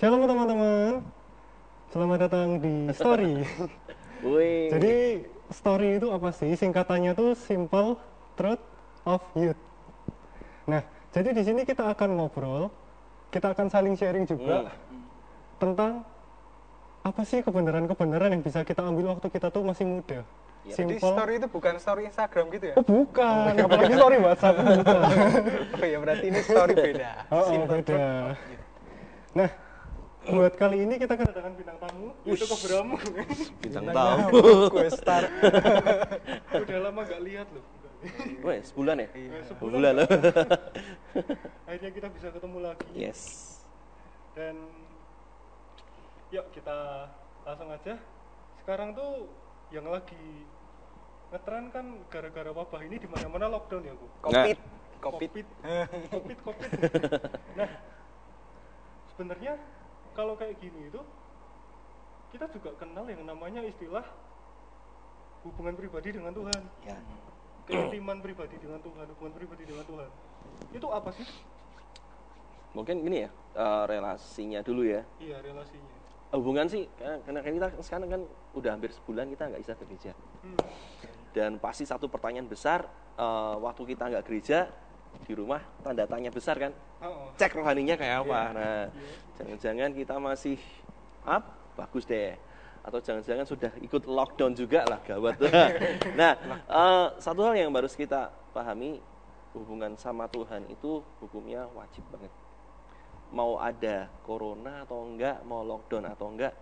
Shalom teman-teman, selamat datang di Story. Wih. Jadi Story itu apa sih? Singkatannya tuh Simple Truth of Youth. Nah, jadi di sini kita akan ngobrol, kita akan saling sharing juga tentang apa sih kebenaran-kebenaran yang bisa kita ambil waktu kita tuh masih muda. Ya, Jadi story itu bukan story Instagram gitu ya? Oh bukan, apalagi story WhatsApp bukan. Oh ya berarti ini story beda. Oh, Simple beda. truth of youth. Nah, buat kali ini kita kedatangan bintang tamu, yaitu Kobramu. Bintang tamu. Gue star. Udah lama gak lihat loh. Wih, sebulan ya? Sebulan. Sebulan loh. Akhirnya kita bisa ketemu lagi. Yes. Dan yuk kita langsung aja. Sekarang tuh yang lagi ngetren kan gara-gara wabah ini di mana-mana lockdown ya, Bu. Covid. Covid. Nah, sebenarnya kalau kayak gini itu kita juga kenal yang namanya istilah hubungan pribadi dengan Tuhan. Ya. Keintiman pribadi dengan Tuhan, hubungan pribadi dengan Tuhan. Itu apa sih? Mungkin gini ya, relasinya dulu ya. Iya, relasinya. Hubungan sih, karena kan kita sekarang kan udah hampir sebulan kita nggak bisa ke gereja. Dan pasti satu pertanyaan besar, waktu kita nggak gereja, di rumah tanda tanya besar kan, cek rohaninya kayak apa. Nah, jangan-jangan kita masih bagus deh, atau jangan-jangan sudah ikut lockdown juga lah, gawat. Nah, satu hal yang harus kita pahami, hubungan sama Tuhan itu hukumnya wajib banget. Mau ada corona atau enggak, mau lockdown atau enggak,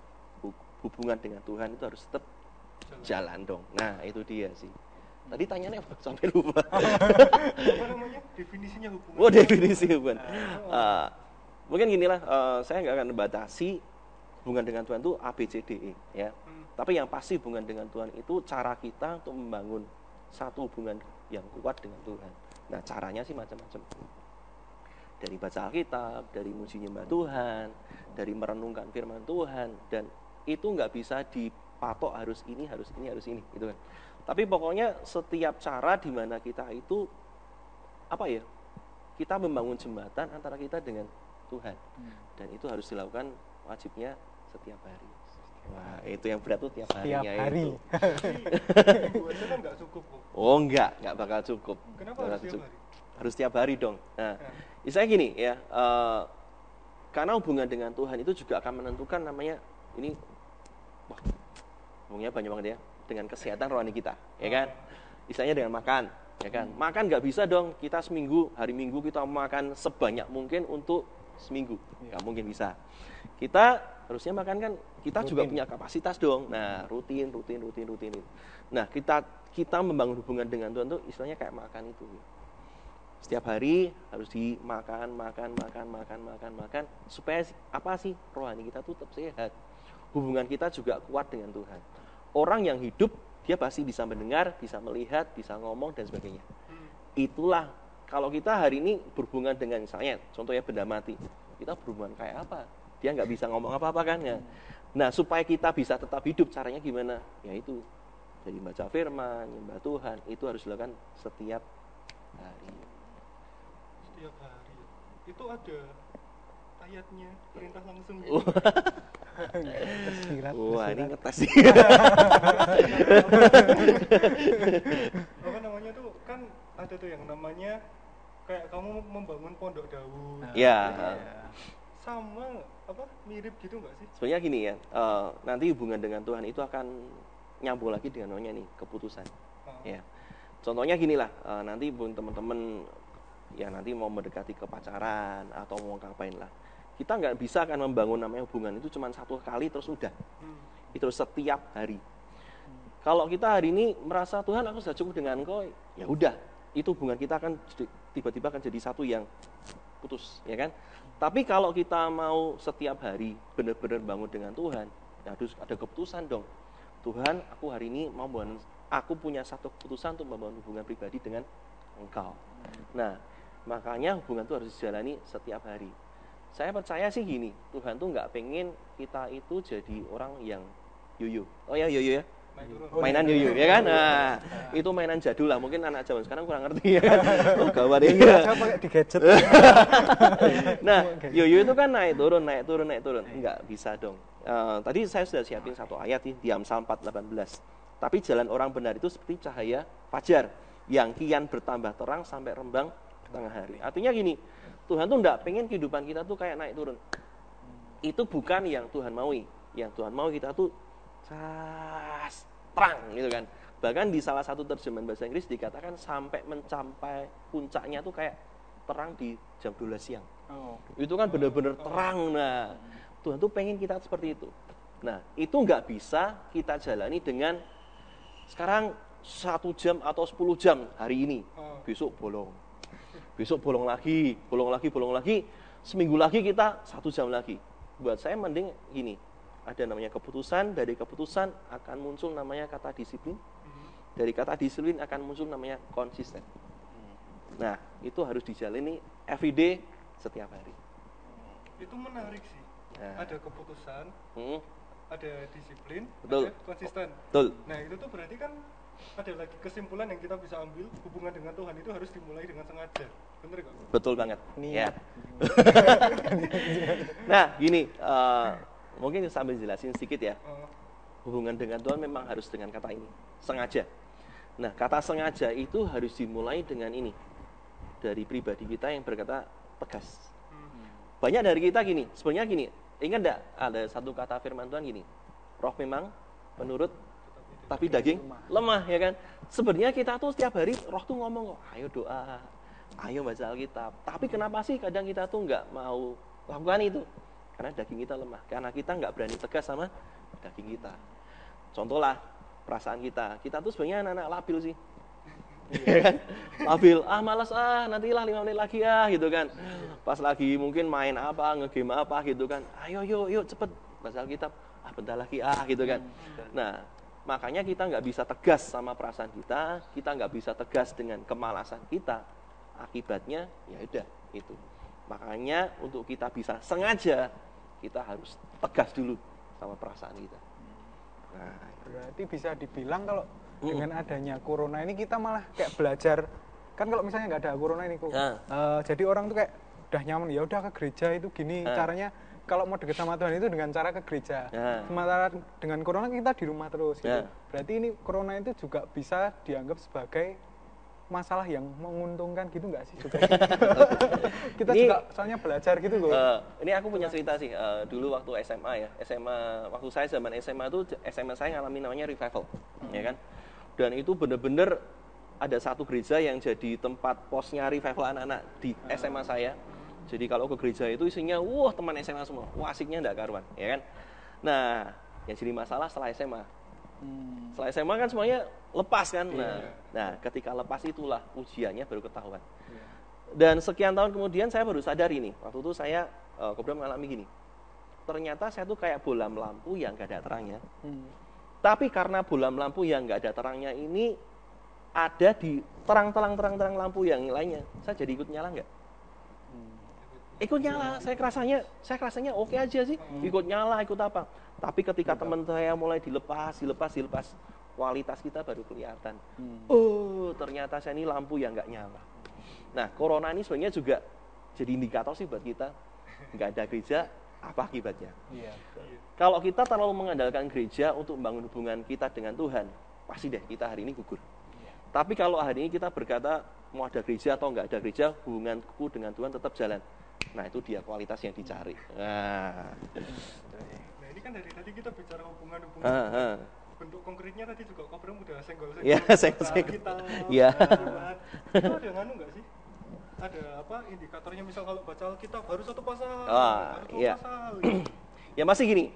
hubungan dengan Tuhan itu harus tetap jalan dong. Nah, itu dia sih. Tadi tanyanya apa? Sampai lupa. Apa namanya? Definisinya hubungan. Oh, definisi hubungan. Mungkin ginilah, saya nggak akan membatasi hubungan dengan Tuhan itu A, B, C, D, E, ya. Tapi yang pasti hubungan dengan Tuhan itu cara kita untuk membangun satu hubungan yang kuat dengan Tuhan. Nah, caranya sih macam-macam. Dari baca Alkitab, dari muji nyembah Tuhan, dari merenungkan firman Tuhan, dan itu nggak bisa dipatok harus ini, gitu kan. Tapi pokoknya setiap cara di mana kita itu kita membangun jembatan antara kita dengan Tuhan, dan itu harus dilakukan wajibnya setiap hari. Wah, itu yang berat tuh tiap harinya hari. itu. Minggu aja kan nggak cukup, Bu. Oh nggak bakal cukup. Kenapa Nggak harus bakal tiap cukup. hari? Harus tiap hari dong. Nah, misalnya gini ya, karena hubungan dengan Tuhan itu juga akan menentukan namanya ini, hubungannya banyak banget ya, dengan kesehatan rohani kita, ya kan? Misalnya dengan makan, ya kan? Makan nggak bisa dong kita seminggu, hari Minggu kita makan sebanyak mungkin untuk seminggu, nggak mungkin bisa. Kita harusnya makan kan, kita juga punya kapasitas dong. Nah, rutin. Nah, kita membangun hubungan dengan Tuhan tuh istilahnya kayak makan itu. Setiap hari harus dimakan, makan supaya apa sih? Rohani kita tuh tetap sehat. Hubungan kita juga kuat dengan Tuhan. Orang yang hidup dia pasti bisa mendengar, bisa melihat, bisa ngomong dan sebagainya. Itulah kalau kita hari ini berhubungan dengan misalnya contohnya benda mati, kita berhubungan kayak apa? Dia nggak bisa ngomong apa-apa kan ya. Nah, supaya kita bisa tetap hidup caranya gimana? Ya itu jadi baca firman, nyembah Tuhan, itu harus dilakukan setiap hari. Setiap hari. Itu ada ayatnya, perintah langsung gitu. Wah, ini ngetes sih. Apa namanya tuh kan ada tuh yang namanya kayak kamu membangun pondok Daud. Ya. Sama apa mirip gitu nggak sih? Sebenarnya gini ya, nanti hubungan dengan Tuhan itu akan nyambung lagi dengan namanya nih keputusan. Ya. Contohnya ginilah, nanti pun teman-teman ya nanti mau mendekati ke pacaran atau mau ngapain lah, kita nggak bisa kan membangun namanya hubungan itu cuma satu kali terus udah. Itu setiap hari. Kalau kita hari ini merasa Tuhan aku sudah cukup dengan Engkau, ya udah, itu hubungan kita akan tiba-tiba akan jadi satu yang putus, ya kan? Tapi kalau kita mau setiap hari benar-benar bangun dengan Tuhan, ya harus ada keputusan dong. Tuhan, aku hari ini mau bangun, aku punya satu keputusan untuk membangun hubungan pribadi dengan Engkau. Nah, makanya hubungan itu harus dijalani setiap hari. Saya percaya sih gini, Tuhan tuh nggak pengen kita itu jadi orang yang yoyo. Oh ya yoyo ya, mainan yoyo ya kan. Nah, itu mainan jadul lah, mungkin anak zaman sekarang kurang ngerti ya kan. Oh gawat ya. Saya pakai di gadget. Nah, yoyo itu kan naik turun. Enggak bisa dong. Tadi saya sudah siapin satu ayat di Amsal 4:18. Tapi jalan orang benar itu seperti cahaya fajar yang kian bertambah terang sampai rembang tengah hari. Artinya gini, Tuhan tuh enggak pengen kehidupan kita tuh kayak naik turun. Itu bukan yang Tuhan maui. Yang Tuhan mau kita tuh terang gitu kan. Bahkan di salah satu terjemahan bahasa Inggris dikatakan sampai mencapai puncaknya tuh kayak terang di jam 12 siang. Itu kan benar-benar terang. Nah, Tuhan tuh pengen kita seperti itu. Nah, itu nggak bisa kita jalani dengan sekarang 1 jam atau 10 jam hari ini. Besok bolong. Besok bolong lagi. Seminggu lagi kita 1 jam lagi. Buat saya mending gini. Ada namanya keputusan, dari keputusan akan muncul namanya kata disiplin. Dari kata disiplin akan muncul namanya konsisten. Nah, itu harus dijalani everyday setiap hari. Itu menarik sih. Nah. Ada keputusan, ada disiplin, Betul. ada konsisten. Betul. Nah, itu tuh berarti kan ada lagi kesimpulan yang kita bisa ambil, hubungan dengan Tuhan itu harus dimulai dengan sengaja. Bener gak? Betul banget. Niat. Ya. Nah, gini, mungkin sambil jelasin sedikit ya. Hubungan dengan Tuhan memang harus dengan kata ini, sengaja. Nah, kata sengaja itu harus dimulai dengan ini. Dari pribadi kita yang berkata tegas. Banyak dari kita gini, sebenarnya gini, ingat enggak ada satu kata firman Tuhan gini, roh memang penurut, tapi daging lemah ya kan. Sebenarnya kita tuh setiap hari roh tuh ngomong kok, ayo doa, ayo baca Alkitab. Tapi kenapa sih kadang kita tuh nggak mau lakukan itu? Karena daging kita lemah, karena kita nggak berani tegas sama daging kita. Contoh lah, perasaan kita tuh sebenarnya anak-anak labil sih. Ya kan? Labil, malas nantilah 5 menit lagi gitu kan. Pas lagi mungkin main apa, ngegame apa gitu kan. Ayo cepet baca Alkitab. Bentar lagi gitu kan. Nah, makanya kita nggak bisa tegas sama perasaan kita nggak bisa tegas dengan kemalasan kita. Akibatnya ya udah itu. Makanya untuk kita bisa sengaja, kita harus tegas dulu sama perasaan kita. Nah, berarti bisa dibilang kalau dengan adanya corona ini kita malah kayak belajar. Kan kalau misalnya nggak ada corona ini kok, jadi orang tuh kayak udah nyaman, ya udah ke gereja itu gini caranya. Kalau mau deket sama Tuhan itu dengan cara ke gereja. Sementara dengan corona kita di rumah terus gitu. Berarti ini corona itu juga bisa dianggap sebagai masalah yang menguntungkan gitu nggak sih? Kita ini, juga soalnya belajar gitu loh. Ini aku punya cerita sih. Dulu waktu SMA ya, waktu saya zaman SMA itu SMA saya ngalamin namanya revival, ya kan? Dan itu bener-bener ada satu gereja yang jadi tempat posnya revival anak-anak di SMA saya. Jadi kalau ke gereja itu isinya, teman SMA semua, asiknya enggak karuan, ya kan? Nah, yang jadi masalah setelah SMA. Setelah SMA kan semuanya lepas kan. Nah, ketika lepas itulah ujiannya baru ketahuan. Dan sekian tahun kemudian saya baru sadar ini. Waktu itu saya kemudian mengalami gini. Ternyata saya tuh kayak bolam lampu yang enggak ada terangnya. Tapi karena bolam lampu yang enggak ada terangnya ini ada di terang lampu yang lainnya, saya jadi ikut nyala enggak? Ikut nyala, saya kerasanya oke aja sih, ikut nyala, ikut apa. Tapi ketika teman saya mulai dilepas, kualitas kita baru kelihatan. Ternyata saya ini lampu yang nggak nyala. Nah, corona ini sebenarnya juga jadi indikator sih buat kita. Nggak ada gereja, apa akibatnya? Kalau kita terlalu mengandalkan gereja untuk membangun hubungan kita dengan Tuhan, pasti deh kita hari ini gugur. Tapi kalau hari ini kita berkata mau ada gereja atau nggak ada gereja, hubunganku dengan Tuhan tetap jalan. Nah, itu dia kualitas yang dicari. Nah, ini kan dari tadi kita bicara hubungan. Bentuk konkretnya tadi juga Kobrem udah senggol-senggol. Iya, senggol-senggol. Iya. Itu ada nganu nggak sih? Ada apa indikatornya, misal kalau baca Alkitab harus 1 pasal, harus 2 pasal. Ya masih gini,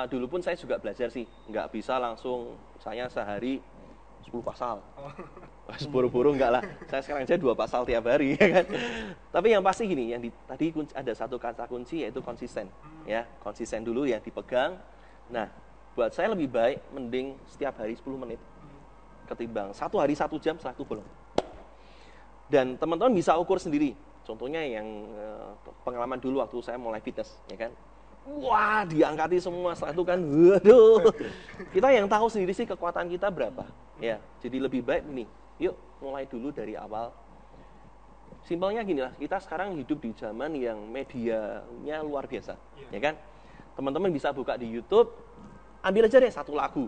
dulu pun saya juga belajar sih, nggak bisa langsung saya sehari 10 pasal. Buru-buru enggak lah. Saya sekarang aja 2 pasal tiap hari ya kan. Tapi yang pasti gini, tadi ada satu kata kunci yaitu konsisten. Ya, konsisten dulu yang dipegang. Nah, buat saya lebih baik mending setiap hari 10 menit ketimbang 1 hari 1 jam setelah itu bolong. Dan teman-teman bisa ukur sendiri. Contohnya yang pengalaman dulu waktu saya mulai fitness, ya kan. wah diangkati semua. Setelah itu kan, waduh, kita yang tahu sendiri sih kekuatan kita berapa. Ya, jadi lebih baik nih, yuk mulai dulu dari awal. Simpelnya gini lah, kita sekarang hidup di zaman yang medianya luar biasa, ya kan? Teman-teman bisa buka di YouTube, ambil aja deh satu lagu.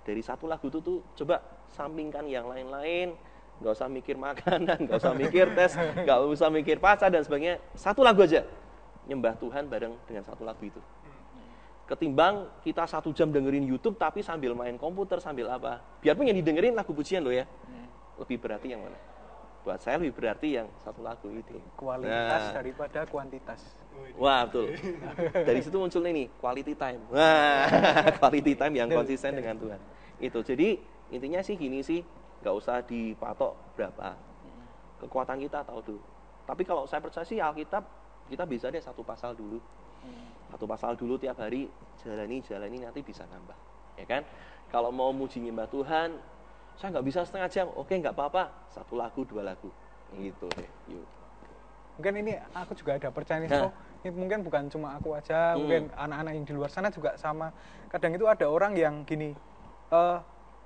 Dari satu lagu itu tuh coba sampingkan yang lain-lain, nggak usah mikir makanan, nggak usah mikir tes, nggak usah mikir pacar dan sebagainya. Satu lagu aja, nyembah Tuhan bareng dengan satu lagu itu. Ketimbang kita 1 jam dengerin YouTube tapi sambil main komputer, sambil apa. Biarpun yang didengerin lagu pujian loh ya, lebih berarti yang mana? Buat saya lebih berarti yang satu lagu itu. Kualitas daripada kuantitas. Wah, betul. Dari situ muncul ini quality time. Wah, quality time yang konsisten dengan Tuhan. Itu. Jadi intinya sih gini sih, nggak usah dipatok berapa. Kekuatan kita tahu dulu. Tapi kalau saya percaya sih Alkitab, kita bisa deh satu pasal dulu. Satu pasal dulu tiap hari, jalani nanti bisa nambah. Ya kan? Kalau mau muji nyembah Tuhan, saya nggak bisa setengah jam, oke nggak apa-apa, 1 lagu 2 lagu, gitu deh. Yuk. Mungkin ini aku juga ada percaya nih, ini mungkin bukan cuma aku aja, mungkin anak-anak yang di luar sana juga sama. Kadang itu ada orang yang gini,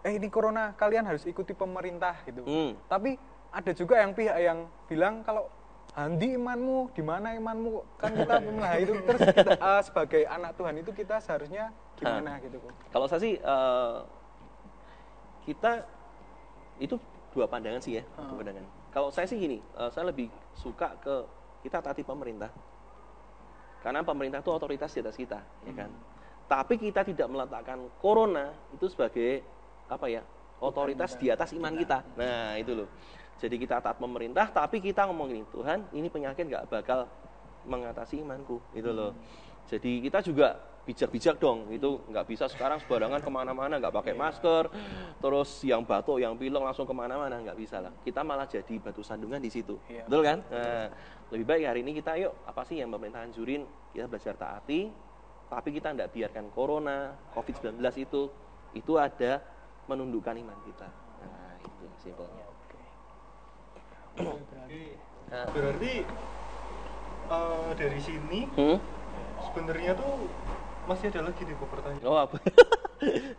ini corona kalian harus ikuti pemerintah gitu. Tapi ada juga yang pihak yang bilang kalau handi imanmu, di mana imanmu, kan kita nah itu terus kita, sebagai anak Tuhan itu kita seharusnya gimana gitu kok? Kalau saya sih kita itu 2 pandangan sih ya, 2 pandangan. Kalau saya sih gini, saya lebih suka ke kita taati pemerintah. Karena pemerintah itu otoritas di atas kita, ya kan. Tapi kita tidak meletakkan corona itu sebagai apa ya? Otoritas di atas iman kita. Nah, itu loh. Jadi kita taat pemerintah, tapi kita ngomong gini, Tuhan, ini penyakit nggak bakal mengatasi imanku, gitu loh. Jadi kita juga bijak-bijak dong, itu nggak bisa sekarang sembarangan kemana-mana, nggak pakai masker, terus yang batuk, yang pilek langsung kemana-mana, nggak bisa lah. Kita malah jadi batu sandungan di situ, betul kan? Nah, lebih baik hari ini kita yuk, apa sih yang pemerintah anjurin, kita belajar taati, tapi kita nggak biarkan corona, COVID-19 itu ada menundukkan iman kita. Nah, itu simpelnya. Berarti dari sini sebenarnya tuh masih ada lagi nih pertanyaan. Oh, apa?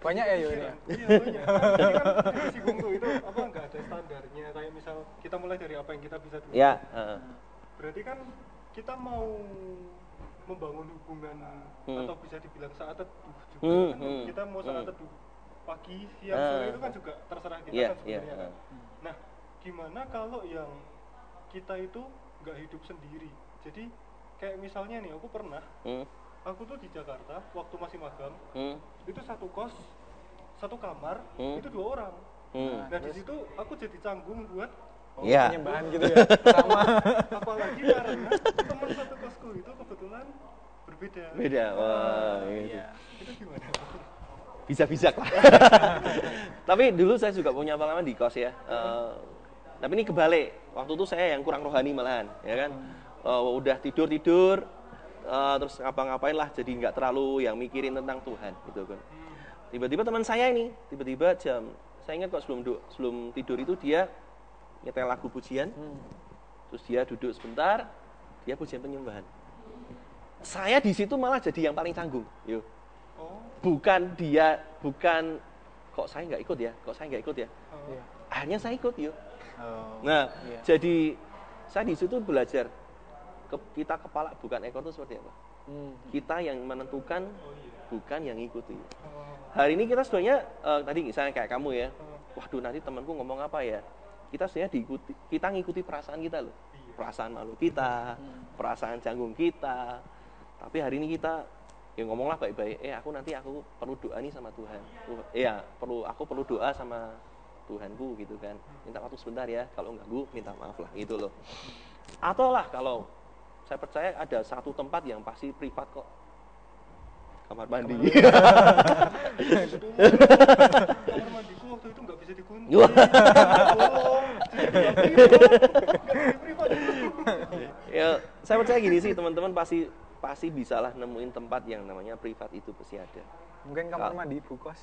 Banyak ya Yo ini. Iya banyak. Tadi kan disinggung tuh itu apa nggak ada standarnya, kayak misal kita mulai dari apa yang kita bisa dulu. Ya. Berarti kan kita mau membangun hubungan atau bisa dibilang saat teduh juga. Kita mau saat teduh pagi, siang, sore itu kan juga terserah kita kan sebenarnya. Kan. Nah, gimana kalau yang kita itu nggak hidup sendiri? Jadi kayak misalnya nih, aku pernah, aku tuh di Jakarta waktu masih magang, itu satu kos, satu kamar, itu 2 orang. Nah di situ aku jadi canggung buat penyembahan gitu ya, sama. Apalagi karena teman satu kosku itu kebetulan berbeda. Beda, wah gitu. Itu gimana? Bisa-bisa lah. Tapi dulu saya juga punya pengalaman di kos ya. Tapi ini kebalik. Waktu itu saya yang kurang rohani malahan, ya kan. Udah tidur, terus ngapa-ngapain lah, jadi nggak terlalu yang mikirin tentang Tuhan, gitu kan. Tiba-tiba teman saya ini, saya ingat kok sebelum tidur itu dia nyetel lagu pujian, terus dia duduk sebentar, dia pujian penyembahan. Saya di situ malah jadi yang paling canggung, yuk. Bukan kok saya nggak ikut ya, akhirnya saya ikut, yuk. Nah, jadi saya di situ belajar kita kepala bukan ekor itu seperti apa. Kita yang menentukan, bukan yang ngikuti. Hari ini kita sebenarnya tadi misalnya kayak kamu ya, waduh nanti temanku ngomong apa ya, kita sebenarnya kita ngikuti perasaan kita loh, perasaan malu kita, perasaan canggung kita. Tapi hari ini kita ngomonglah baik-baik, aku perlu doa nih sama Tuhan. Aku perlu doa sama Tuhanku gitu kan. Minta waktu sebentar ya, kalau ganggu minta maaf lah gitu loh. Atau lah kalau saya percaya ada satu tempat yang pasti privat kok. Kamar mandi. Kamar mandiku waktu itu nggak bisa dikunci. Ya, saya percaya gini sih teman-teman pasti bisalah nemuin tempat yang namanya privat itu pasti ada. Mungkin kamar mandi ibu kos.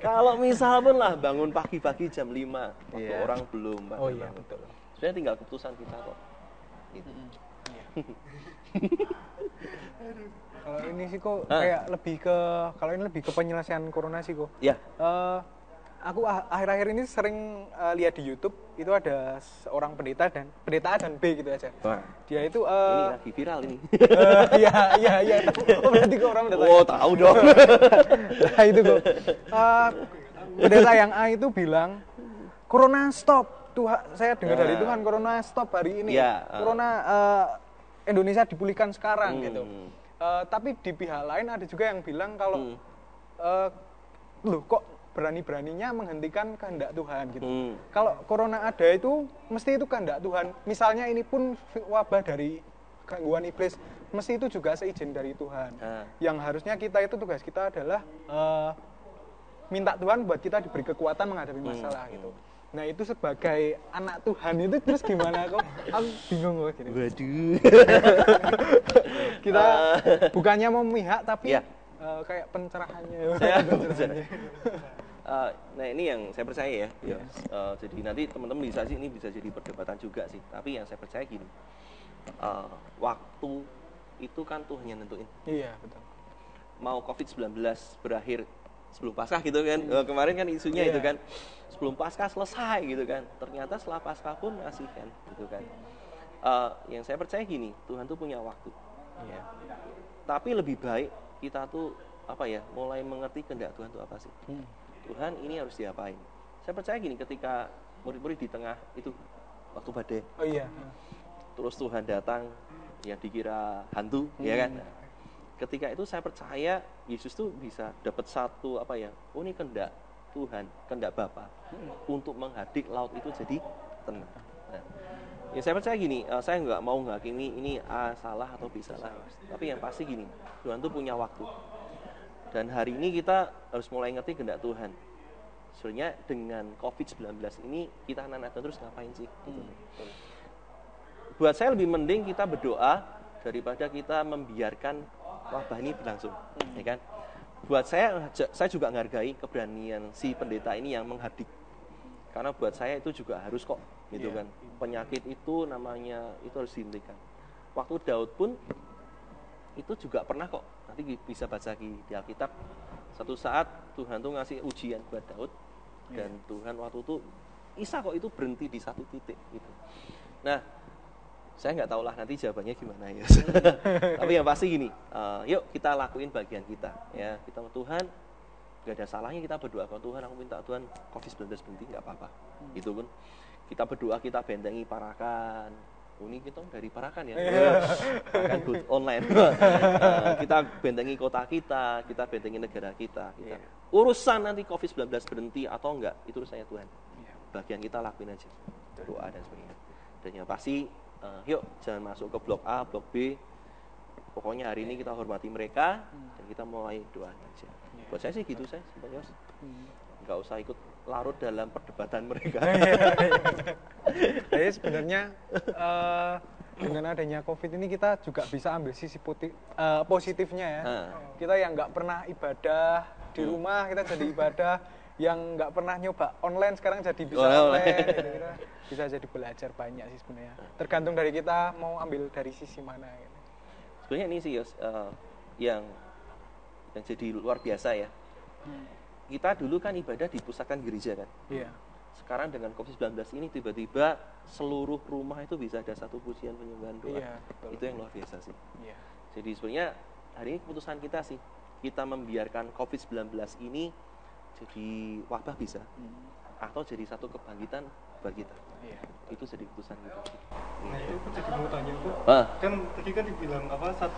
Kalau misal pun lah bangun pagi-pagi jam 5, waktu orang belum. Oh iya betul. Sebenarnya tinggal keputusan kita kok. Gitu. Kalau ini sih kok kayak lebih ke, kalau ini lebih ke penyelesaian corona sih kok. Ya. Aku akhir-akhir ini sering lihat di YouTube itu ada seorang pendeta A dan B gitu aja. Wah. Dia itu Ini lagi viral ini. Iya. Oh, berarti kok orang pendeta. Oh, tahu dong. Nah, itu kok. Pendeta yang A itu bilang, "Corona stop." Tuhan, saya dengar dari Tuhan, "Corona stop hari ini." Ya, Corona Indonesia dipulihkan sekarang gitu. Tapi di pihak lain ada juga yang bilang kalau loh kok berani-beraninya menghentikan kehendak Tuhan gitu. Kalau corona ada itu mesti itu kehendak Tuhan. Misalnya ini pun wabah dari gangguan iblis, mesti itu juga seizin dari Tuhan. Yang harusnya kita itu tugas kita adalah minta Tuhan buat kita diberi kekuatan menghadapi masalah gitu. Nah itu sebagai anak Tuhan itu terus gimana kok? Aku bingung kok gini. Waduh. Kita bukannya memihak tapi kayak pencerahannya. Nah ini yang saya percaya ya. Jadi nanti teman-teman bisa sih, ini bisa jadi perdebatan juga sih. Tapi yang saya percaya gini, waktu itu kan Tuhan yang nentuin. Iya betul. Mau COVID-19 berakhir sebelum Paskah gitu kan. Kemarin kan isunya itu kan sebelum Paskah selesai gitu kan. Ternyata setelah Paskah pun masih kan gitu kan. Yang saya percaya gini, Tuhan tuh punya waktu. Ya. Tapi lebih baik kita tuh mulai mengerti kehendak Tuhan itu apa sih. Tuhan ini harus diapain. Saya percaya gini, ketika murid-murid di tengah itu waktu badai. Oh iya. Terus Tuhan datang yang dikira hantu, ya kan. Ketika itu saya percaya Yesus tuh bisa dapat satu oh ini kehendak Tuhan, kehendak Bapa untuk menghadik laut itu jadi tenang. Nah, ya saya percaya gini, saya nggak mau menghakimi ini A salah atau B salah, tapi yang pasti gini, Tuhan tuh punya waktu. Dan hari ini kita harus mulai ngerti kehendak Tuhan. Sebenarnya dengan COVID-19 ini kita anak-anak terus ngapain sih? Gitu. Buat saya lebih mending kita berdoa daripada kita membiarkan wabah ini berlangsung, ya kan? Buat saya juga menghargai keberanian si pendeta ini yang menghadik. Karena buat saya itu juga harus kok, gitu kan. Penyakit itu namanya itu harus dihentikan. Waktu Daud pun itu juga pernah kok, nanti bisa baca di Alkitab. Satu saat Tuhan tuh ngasih ujian buat Daud, dan Tuhan waktu itu Isa kok itu berhenti di satu titik gitu. Nah, saya nggak tahu lah nanti jawabannya gimana ya. Tapi yang pasti gini, yuk kita lakuin bagian kita ya. Kita sama Tuhan, nggak ada salahnya kita berdoa ke Tuhan. Aku minta Tuhan COVID-19 berhenti, nggak apa-apa. Itu pun kita berdoa, kita bentengi Parakan. Ini kita dari Parakan ya, Parakan Good Online. Kita bentengi kota kita bentengi negara kita. Urusan nanti COVID-19 berhenti atau enggak, itu urusannya Tuhan. Bagian kita lakuin aja, doa dan sebagainya. Dan yang pasti, yuk jangan masuk ke blok A, blok B. Pokoknya hari ini kita hormati mereka dan kita mulai doa aja. Buat saya sih gitu, saya sebenarnya nggak usah ikut larut dalam perdebatan mereka. Jadi sebenarnya dengan adanya COVID ini kita juga bisa ambil sisi positifnya ya. Kita yang nggak pernah ibadah di rumah, kita jadi ibadah. Yang nggak pernah nyoba online sekarang jadi bisa online. Kira-kira bisa jadi belajar banyak sih sebenarnya. Tergantung dari kita mau ambil dari sisi mana. Gitu. Sebenarnya ini sih yang jadi luar biasa ya. Kita dulu kan ibadah dipusatkan gereja kan. Iya. Sekarang dengan COVID-19 ini tiba-tiba seluruh rumah itu bisa ada satu pujian penyembahan doa. Iya, itu yang luar biasa sih. Iya. Jadi sebenarnya hari ini keputusan kita sih, kita membiarkan COVID-19 ini jadi wabah bisa, atau jadi satu kebangkitan buat kita. Iya. Itu jadi keputusan kita. Nah itu aku jadi mau tanya tuh, kan tadi kan dibilang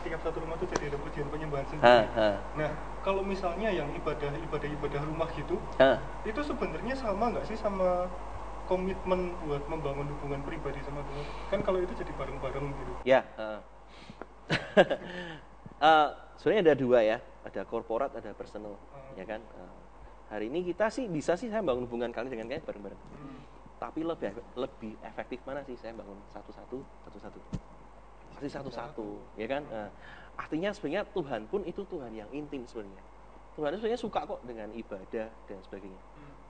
tiap satu rumah tuh jadi ada pujian penyembahan sendiri. Nah kalau misalnya yang ibadah rumah gitu, itu sebenarnya sama nggak sih sama komitmen buat membangun hubungan pribadi sama Tuhan? Kan kalau itu jadi bareng-bareng gitu. Ya, sebenarnya ada dua ya, ada korporat, ada personal, ya kan. Hari ini kita sih bisa sih saya bangun hubungan kalian dengan kalian bareng-bareng. Tapi lebih efektif mana sih saya bangun satu-satu, pasti satu-satu, ya kan? Artinya sebenarnya Tuhan pun itu Tuhan yang intim sebenarnya. Tuhan sebenarnya suka kok dengan ibadah dan sebagainya.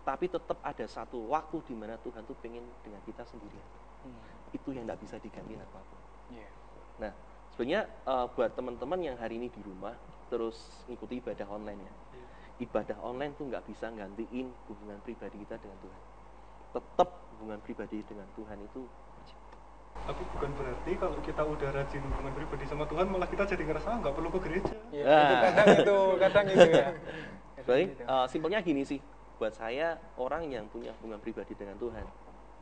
Tapi tetap ada satu waktu di mana Tuhan tuh pengen dengan kita sendirian. Itu yang tidak bisa diganti apapun. Nah, Sebenarnya buat teman-teman yang hari ini di rumah terus ikuti ibadah online ya. Ibadah online tuh nggak bisa gantiin hubungan pribadi kita dengan Tuhan. Tetap hubungan pribadi dengan Tuhan itu wajib. Tapi bukan berarti kalau kita udah rajin hubungan pribadi sama Tuhan malah kita jadi ngerasa nggak perlu ke gereja. Ya, kadang itu ya. Baik, simpelnya gini sih. Buat saya orang yang punya hubungan pribadi dengan Tuhan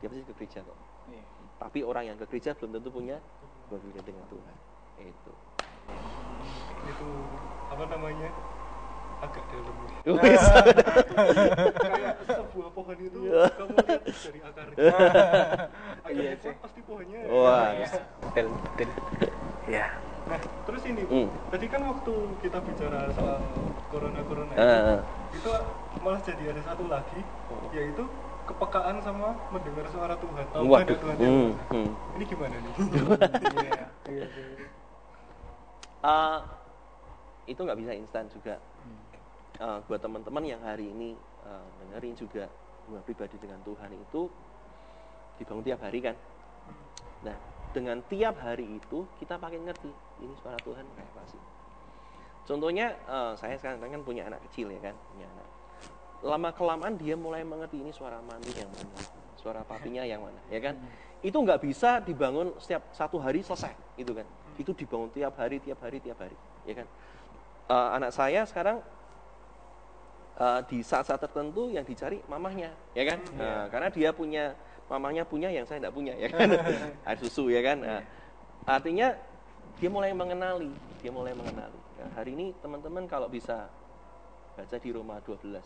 dia pasti ke gereja kok. Iya. Tapi orang yang ke gereja belum tentu punya hubungan pribadi dengan Tuhan. Itu apa namanya? Agak dalam. Kayak sebuah pohon itu kamu lihat dari akarnya. Iya sih. Pasti pohonnya. Wah. Betul. Ya. Nah, terus ini, tadi kan waktu kita bicara soal corona itu malah jadi ada satu lagi, yaitu kepekaan sama mendengar suara Tuhan. Waduh. Tuhan ini gimana nih? Itu nggak bisa instan juga. Buat teman-teman yang hari ini dengerin juga hubungan pribadi dengan Tuhan itu dibangun tiap hari kan. Nah, dengan tiap hari itu kita makin ngerti ini suara Tuhan kayak apa sih. Contohnya saya sekarang kan punya anak kecil ya kan, punya anak. Lama kelamaan dia mulai mengerti ini suara mami yang mana, suara papinya yang mana, ya kan? Itu nggak bisa dibangun setiap satu hari selesai, gitu kan? Itu dibangun tiap hari, ya kan? Anak saya sekarang di saat-saat tertentu yang dicari mamahnya, ya kan? Karena dia punya mamanya punya yang saya tidak punya, ya kan? Air susu, ya kan? Artinya dia mulai mengenali. Nah, hari ini teman-teman kalau bisa baca di Roma 12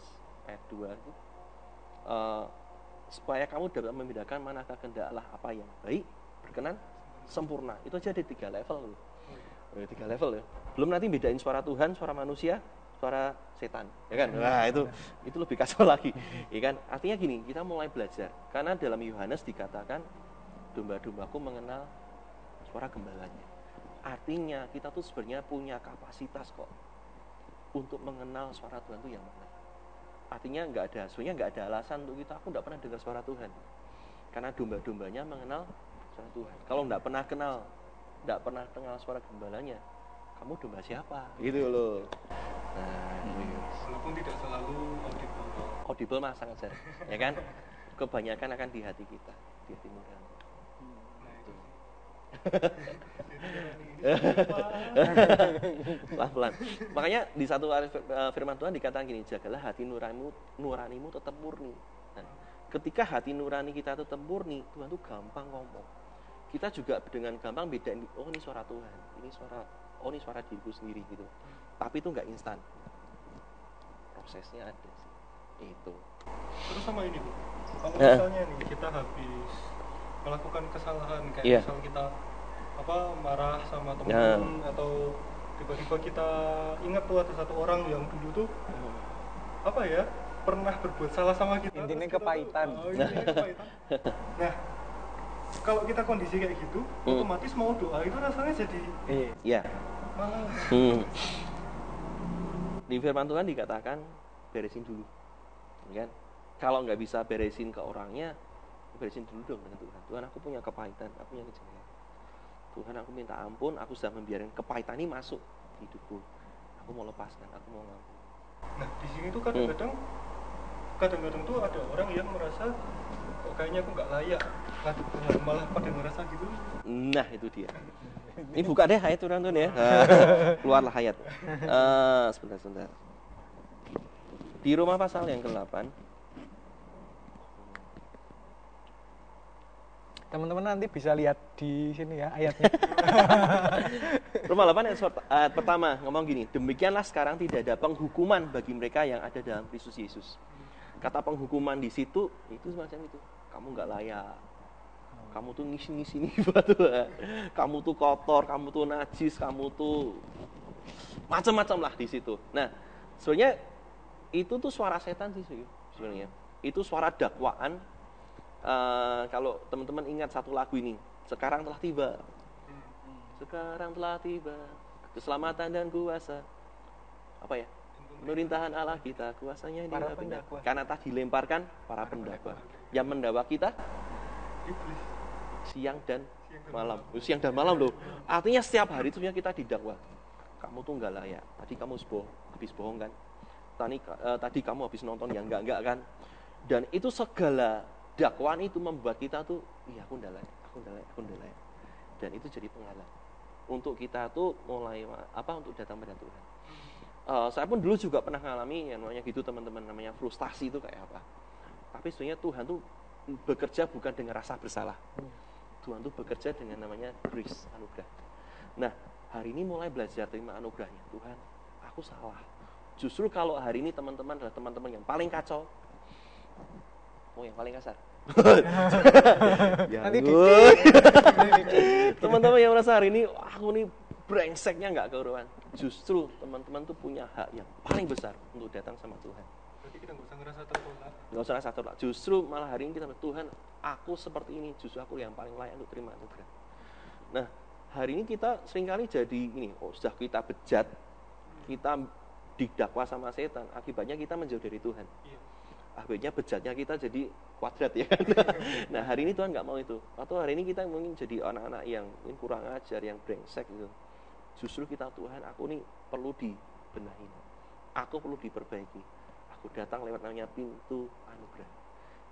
ayat 2 itu, supaya kamu dapat membedakan manakah kehendak Allah apa yang baik, berkenan, sempurna. Itu aja ada 3 level loh. 3 level ya. Belum nanti bedain suara Tuhan, suara manusia, suara setan, ya kan? Nah, itu lebih kacau lagi, ya kan? Artinya gini, kita mulai belajar. Karena dalam Yohanes dikatakan domba-dombaku mengenal suara gembalanya. Artinya kita tuh sebenarnya punya kapasitas kok untuk mengenal suara Tuhan itu yang mana. Artinya sebenarnya nggak ada alasan untuk aku nggak pernah dengar suara Tuhan. Karena domba-dombanya mengenal suara Tuhan. Kalau nggak pernah kenal suara gembalanya, kamu domba siapa? Gitu loh. Nah, walaupun tidak selalu audible mah sangat sering, ya kan? Kebanyakan akan di hati kita, di hati nurani. Pelan-pelan. Makanya di satu firman Tuhan dikatakan gini, jagalah hati nuranimu tetap murni. Nah, ketika hati nurani kita tetap murni, Tuhan tuh gampang ngomong. Kita juga dengan gampang bedain, oh ini suara Tuhan, ini suara diriku sendiri gitu. Tapi itu nggak instan. Prosesnya ada sih. Itu. Terus sama ini, Bu. Kalau misalnya nih kita habis melakukan kesalahan kayak misal kita marah sama teman atau tiba-tiba kita ingat tuh ada satu orang yang dulu tuh pernah berbuat salah sama kita. Intinya kepahitan. Nah, kalau kita kondisi kayak gitu, otomatis mau doa itu rasanya jadi malah. Di firman Tuhan dikatakan beresin dulu, kan? Kalau nggak bisa beresin ke orangnya, beresin dulu dong dengan Tuhan. Tuhan, aku punya kepahitan, aku punya kejelekan. Tuhan, aku minta ampun, aku sudah membiarkan kepahitan ini masuk di hidupku. Aku mau lepaskan, aku mau ngampun. Nah, di sini tuh kadang-kadang tuh ada orang yang merasa kok kayaknya aku nggak layak ngadep Tuhan, malah pada merasa gitu. Nah, itu dia. Ini buka deh ayat Tuhan ya. Keluarlah ayat. Sebentar. Di Roma pasal yang ke-8. Teman-teman nanti bisa lihat di sini ya ayatnya. Roma 8 ayat pertama ngomong gini, demikianlah sekarang tidak ada penghukuman bagi mereka yang ada dalam Kristus Yesus. Kata penghukuman di situ itu semacam itu. Kamu nggak layak. Kamu tuh ngisi-ngisi nih batu. Kamu tuh kotor, kamu tuh najis, kamu tuh macam-macam lah di situ. Nah, sebenarnya itu tuh suara setan sih sebenarnya. Itu suara dakwaan. Kalau teman-teman ingat satu lagu ini, sekarang telah tiba, keselamatan dan kuasa, pemerintahan Allah kita, kuasanya dipindah, karena telah dilemparkan para pendakwa, yang mendakwa kita, iblis, siang dan malam. Siang dan malam loh. Artinya setiap hari itu kita didakwa. Kamu tuh nggak layak. Tadi kamu habis bohong kan? Tadi kamu habis nonton yang enggak kan? Dan itu segala dakwaan itu membuat kita tuh, iya aku nggak layak. Dan itu jadi penghalang untuk kita tuh mulai untuk datang pada Tuhan. Saya pun dulu juga pernah mengalami yang namanya gitu teman-teman, namanya frustasi itu kayak apa. Tapi sebenarnya Tuhan tuh bekerja bukan dengan rasa bersalah. Tuhan tuh bekerja dengan namanya grace, anugerah. Nah, hari ini mulai belajar terima anugerahnya. Tuhan, aku salah. Justru kalau hari ini teman-teman adalah teman-teman yang paling kacau, yang paling kasar. Ya, teman-teman yang merasa hari ini aku nih brengseknya nggak keruan. Justru teman-teman tuh punya hak yang paling besar untuk datang sama Tuhan. Berarti kita nggak usah ngerasa tertolak. Nggak usah ngerasa tertolak. Justru malah hari ini kita Tuhan, aku seperti ini. Justru aku yang paling layak untuk terima anugerah. Nah, hari ini kita seringkali jadi ini. Sudah kita bejat, kita didakwa sama setan. Akibatnya kita menjauh dari Tuhan. Iya. Akhirnya bejatnya kita jadi kuadrat ya. Nah, hari ini Tuhan nggak mau itu. Atau hari ini kita mungkin jadi anak-anak yang mungkin kurang ajar, yang brengsek gitu. Justru kita Tuhan, aku nih perlu dibenahi. Aku perlu diperbaiki. Aku datang lewat namanya pintu anugerah.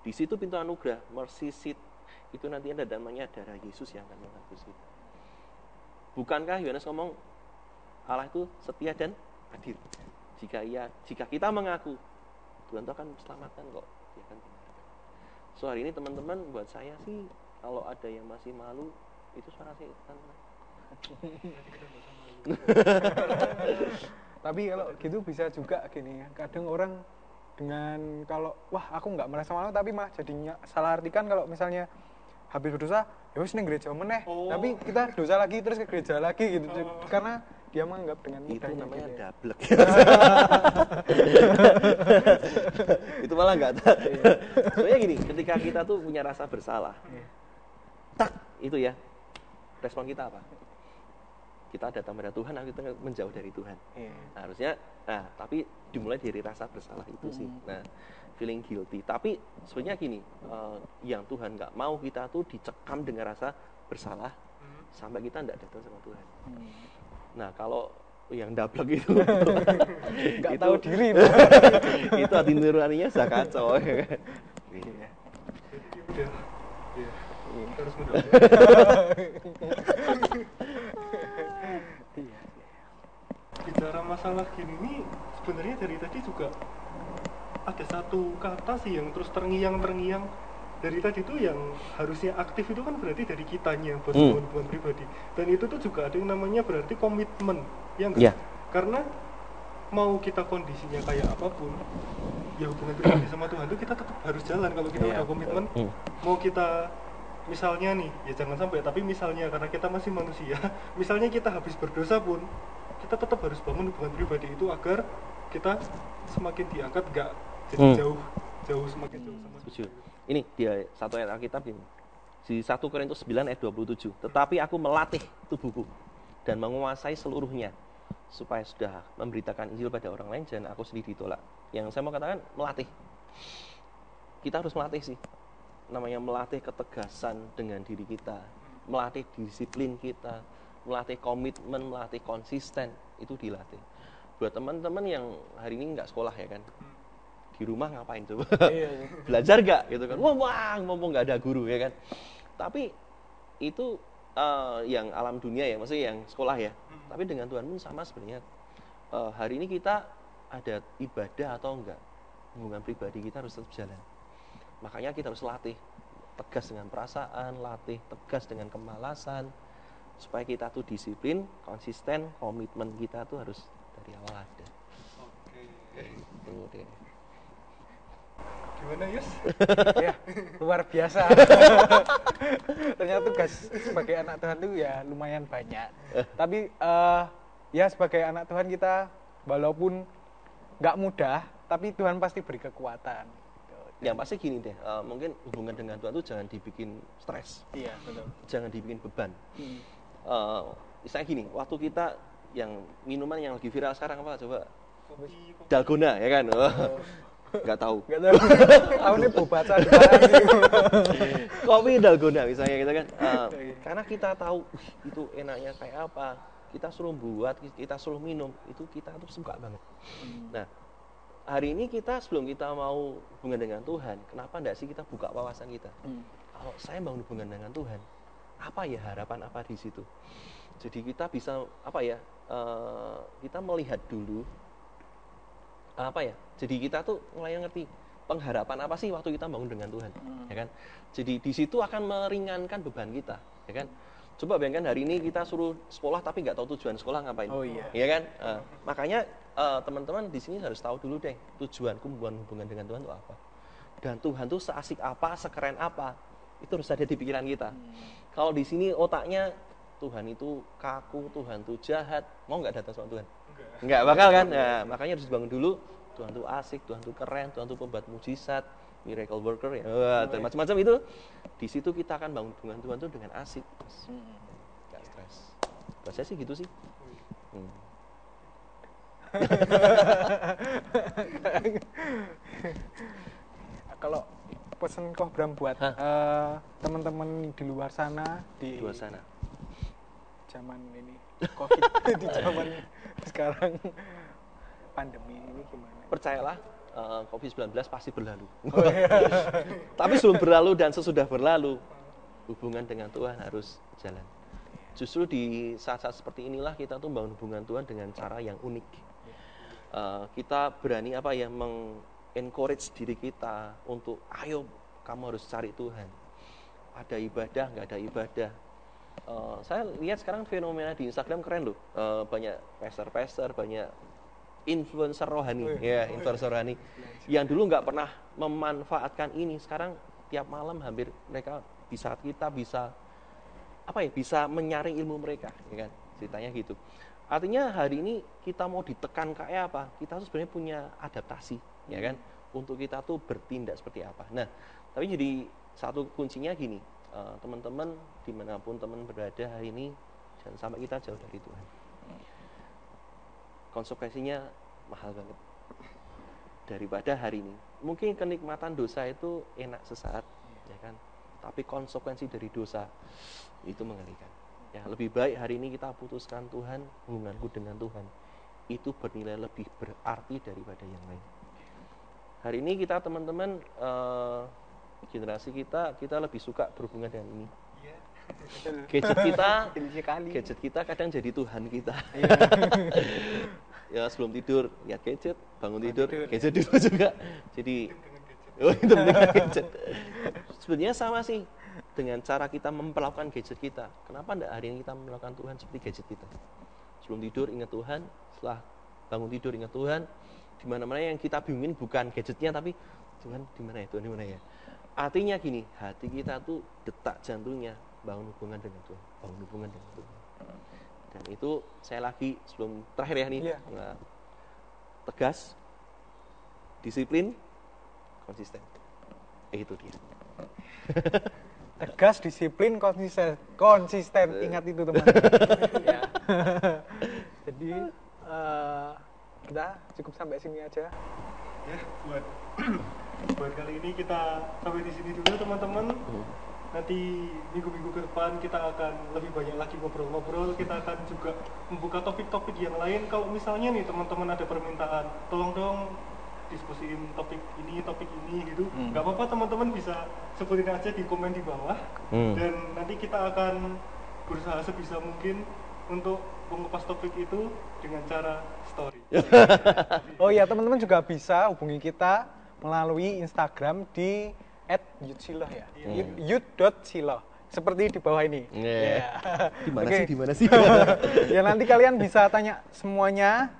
Di situ pintu anugerah, mercy seat, itu nanti ada namanya darah Yesus yang akan menghapus kita. Bukankah Yohanes ngomong Allah itu setia dan adil? Jika kita mengaku, Tuhan itu akan selamatkan kok. Dia akan benarkan. So hari ini teman-teman, buat saya sih kalau ada yang masih malu, itu suara setan. Tapi kalau gitu bisa juga gini ya. Kadang orang dengan kalau wah aku nggak merasa malu tapi malah jadinya salah artikan kalau misalnya habis berdosa ya wis ning gereja meneh. Tapi kita dosa lagi terus ke gereja lagi gitu. Karena dia menganggap dengan mudahnya itu namanya gitu. Dablek. Itu malah nggak tahu. Soalnya gini, ketika kita tuh punya rasa bersalah, itu ya respon kita apa? Kita datang pada Tuhan, kita menjauh dari Tuhan. Nah, harusnya, tapi dimulai dari rasa bersalah itu sih. Nah, feeling guilty. Tapi sebenarnya gini, yang Tuhan nggak mau kita tuh dicekam dengan rasa bersalah sampai kita nggak datang sama Tuhan. Nah, kalau yang dablek itu nggak tahu diri. Itu hati nuraninya sudah kacau. Jadi udah, harus mendadak. Bicara masalah gini nih, sebenarnya dari tadi juga ada satu kata sih yang terus terngiang dari tadi tuh, yang harusnya aktif itu kan berarti dari kitanya buat hubungan pribadi, dan itu tuh juga ada yang namanya berarti komitmen yang karena mau kita kondisinya kayak apapun ya, hubungan pribadi sama Tuhan itu kita tetap harus jalan kalau kita udah komitmen. Mau kita misalnya nih, ya jangan sampai, tapi misalnya karena kita masih manusia, misalnya kita habis berdosa pun kita tetap harus bangun hubungan pribadi itu agar kita semakin diangkat, gak jadi semakin jauh sama Tuhan. Ini dia satu ayat Alkitab ini. Di 1 Korintus 9 ayat 27. Tetapi aku melatih tubuhku dan menguasai seluruhnya supaya sudah memberitakan Injil pada orang lain dan aku sendiri ditolak. Yang saya mau katakan melatih. Kita harus melatih sih. Namanya melatih ketegasan dengan diri kita, melatih disiplin kita, melatih komitmen, melatih konsisten, itu dilatih. Buat teman-teman yang hari ini nggak sekolah ya kan, di rumah ngapain coba? Belajar nggak gitu kan? Wah, ngomong nggak ada guru ya kan? Tapi itu yang alam dunia ya, maksudnya yang sekolah ya. Tapi dengan Tuhan pun sama sebenarnya. Hari ini kita ada ibadah atau enggak, hubungan pribadi kita harus tetap jalan. Makanya kita harus latih tegas dengan perasaan, latih tegas dengan kemalasan, supaya kita tuh disiplin, konsisten, komitmen kita tuh harus dari awal ada. Itu deh. Gimana Yus? Ya, luar biasa. Ternyata tugas sebagai anak Tuhan itu ya lumayan banyak. Tapi ya sebagai anak Tuhan kita walaupun nggak mudah, tapi Tuhan pasti beri kekuatan. Yang pasti gini deh, mungkin hubungan dengan Tuhan itu jangan dibikin stres. Iya, betul. Jangan dibikin beban. Misalnya gini, waktu kita yang minuman yang lagi viral sekarang apa coba? Dalgona ya kan? Nggak tahu. Tahu nih bobaca di mana gitu. Kopi dalgona misalnya gitu kan. Karena kita tahu itu enaknya kayak apa. Kita suruh buat, kita suruh minum, itu kita tuh suka banget. Nah, hari ini kita sebelum kita mau hubungan dengan Tuhan, kenapa enggak sih kita buka wawasan kita? Kalau saya mau hubungan dengan Tuhan, apa ya harapan apa di situ? Jadi kita bisa kita melihat dulu apa ya? Jadi kita tuh mulai ngerti pengharapan apa sih waktu kita bangun dengan Tuhan, ya kan? Jadi di situ akan meringankan beban kita, ya kan? Coba bayangkan hari ini kita suruh sekolah tapi nggak tahu tujuan sekolah ngapain, ya kan? Makanya teman-teman di sini harus tahu dulu deh tujuanku hubungan dengan Tuhan itu apa. Dan Tuhan tuh seasik apa, sekeren apa, itu harus ada di pikiran kita. Kalau di sini otaknya Tuhan itu kaku, Tuhan itu jahat, mau nggak datang sama Tuhan? Nggak bakal kan? Nah, makanya harus dibangun dulu. Tuhan itu asik, Tuhan itu keren, Tuhan itu pembuat mujizat, miracle worker ya, dan macam-macam itu. Di situ kita akan bangun hubungan Tuhan itu dengan asik, nggak stres. Bahasa sih gitu sih. Kalau pesan Koh Bram buat teman-teman di luar sana, di luar sana, zaman ini COVID, di zaman sekarang pandemi ini gimana? Percayalah, COVID-19 pasti berlalu. Tapi sebelum berlalu dan sesudah berlalu, hubungan dengan Tuhan harus jalan. Justru di saat-saat seperti inilah kita tuh membangun hubungan Tuhan dengan cara yang unik. Kita berani encourage diri kita untuk ayo kamu harus cari Tuhan. Ada ibadah, nggak ada ibadah. Saya lihat sekarang fenomena di Instagram keren loh. Banyak pastor, banyak influencer rohani, influencer rohani. Yang dulu nggak pernah memanfaatkan ini, sekarang tiap malam hampir mereka bisa menyaring ilmu mereka, ya kan? Ceritanya gitu. Artinya hari ini kita mau ditekan kayak apa? Kita tuh sebenarnya punya adaptasi, ya kan? Untuk kita tuh bertindak seperti apa. Nah, tapi jadi satu kuncinya gini, teman-teman dimanapun teman berada hari ini, jangan sampai kita jauh dari Tuhan. Konsekuensinya mahal banget. Daripada hari ini, mungkin kenikmatan dosa itu enak sesaat, ya kan? Tapi konsekuensi dari dosa itu mengerikan. Ya, lebih baik hari ini kita putuskan Tuhan, hubunganku dengan Tuhan itu bernilai lebih berarti daripada yang lain. Hari ini kita teman-teman generasi kita lebih suka berhubungan dengan ini. Gadget kita kadang jadi Tuhan kita. Ya sebelum tidur lihat gadget, bangun tidur gadget dulu juga. Jadi itu gadget. Sebenarnya sama sih dengan cara kita memperlakukan gadget kita. Kenapa enggak hari ini kita memperlakukan Tuhan seperti gadget kita? Sebelum tidur ingat Tuhan, setelah bangun tidur ingat Tuhan. Di mana-mana yang kita bingungin bukan gadgetnya tapi Tuhan di mana ya? Tuhan di mana ya? Artinya gini, hati kita tuh detak jantungnya bangun hubungan dengan Tuhan, bangun hubungan dengan Tuhan. Dan itu saya lagi sebelum terakhir ya nih, tegas, disiplin, konsisten. Itu dia. Tegas, disiplin, konsisten. Ingat itu teman-teman. Jadi kita cukup sampai sini aja. Ya, buat kali ini kita sampai di sini dulu teman-teman. Nanti minggu-minggu ke depan kita akan lebih banyak lagi ngobrol-ngobrol. Kita akan juga membuka topik-topik yang lain. Kalau misalnya nih teman-teman ada permintaan, tolong dong diskusiin topik ini gitu. Nggak apa-apa, teman-teman bisa sebutin aja di komen di bawah. Dan nanti kita akan berusaha sebisa mungkin untuk mengupas topik itu dengan cara story. Oh iya, teman-teman juga bisa hubungi kita melalui Instagram di @youthsiloh ya. youth.siloh. Seperti di bawah ini. Di mana sih? Ya nanti kalian bisa tanya semuanya.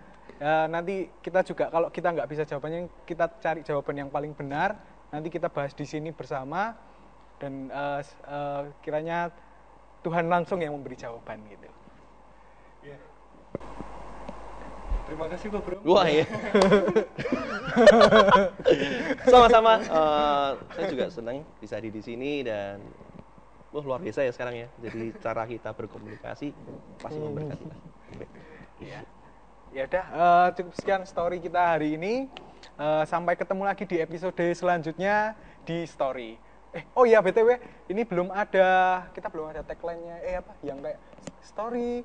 Nanti kita juga kalau kita nggak bisa jawabannya, kita cari jawaban yang paling benar. Nanti kita bahas di sini bersama dan kiranya Tuhan langsung yang memberi jawaban gitu. Ya. Terima kasih Pak Bro. Wah ya. Sama-sama. Saya juga senang bisa di sini dan luar biasa ya sekarang ya. Jadi cara kita berkomunikasi pasti memberkati. Ya udah, cukup sekian story kita hari ini. Sampai ketemu lagi di episode selanjutnya di story. Oh iya BTW, ini kita belum ada tagline-nya. Apa? Yang kayak story,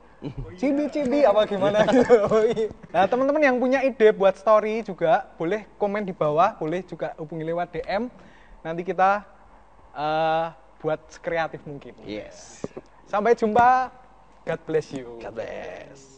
cibi-cibi apa gimana gitu. Oh, iya. Nah, teman-teman yang punya ide buat story juga boleh komen di bawah, boleh juga hubungi lewat DM. Nanti kita buat sekreatif mungkin. Yes. Sampai jumpa. God bless you. God bless.